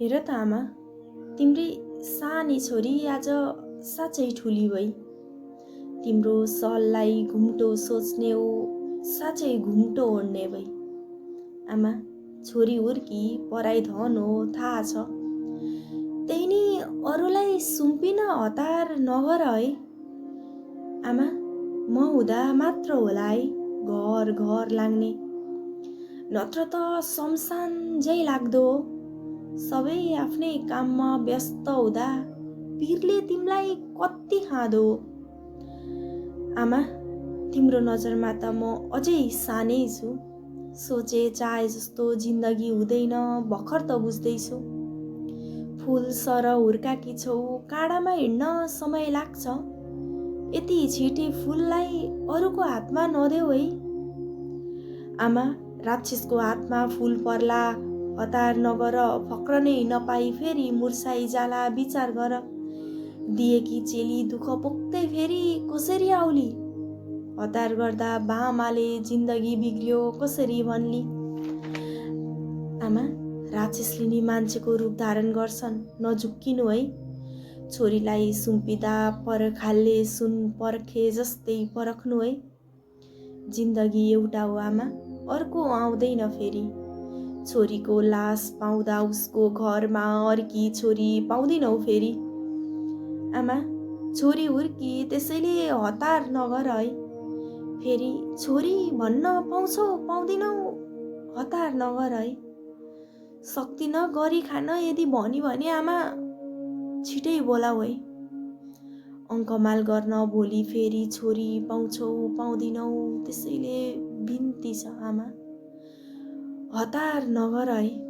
हेर त आमा, तिम्री सानी छोरी आज साँच्चै ठुली भई। तिम्रो सललाई घुम्टो सोच्ने हो, साँच्चै घुम्टो ओढ्ने भई। आमा, छोरी हुर्की पराई धन हो थाहा छ। त्यही नि अरूलाई सुम्पिन हतार नगर है। आमा, म हुँदा मात्र होला है घर घर लाग्ने, नत्र त शमशान झै लाग्दो हो। सबै आफ्नै काममा व्यस्त हुँदा पीरले तिमीलाई कति खाँदो हो। आमा, तिम्रो नजरमा त म अझै सानै छु। सोचे चाहे जस्तो जिन्दगी हुँदैन भर्खर त बुझ्दैछु। फुल सर हुर्काकी छौ, काँडामा हिँड्न समय लाग्छ। यति छिटे फुललाई अरूको हातमा नदेऊ है। आमा, राक्षसको हातमा फुल पर्ला हतार नगर, फक्रनै नपाई फेरि मुर्साई जाला विचार गर। दिएकी चेली दुःख पोख्दै फेरि कसरी आउली। हतार गर्दा बामाले जिन्दगी बिग्रियो कसरी भन्ली। आमा, राक्षसले नि मान्छेको रूप धारण गर्छन्, नझुक्किनु है। छोरीलाई सुम्पिँदा परखालले सुन पर्खे जस्तै परख्नु है। जिन्दगी एउटा हो आमा, अर्को आउँदैन फेरि। छोरीको लास पाउँदा उसको घरमा अर्की छोरी पाउँदिनौ फेरि। आमा, छोरी हुर्की त्यसैले हतार नगर है। फेरि छोरी भन्न पाउँछौ पाउँदिनौ हतार नगर है। सक्दिन गरी खान यदि भनी भने आमा छिटै बोलाऊ है। अङ्कमाल गर्न भोलि फेरि छोरी पाउँछौ पाउँदिनौ, त्यसैले बिन्ती छ आमा हतार नगर है।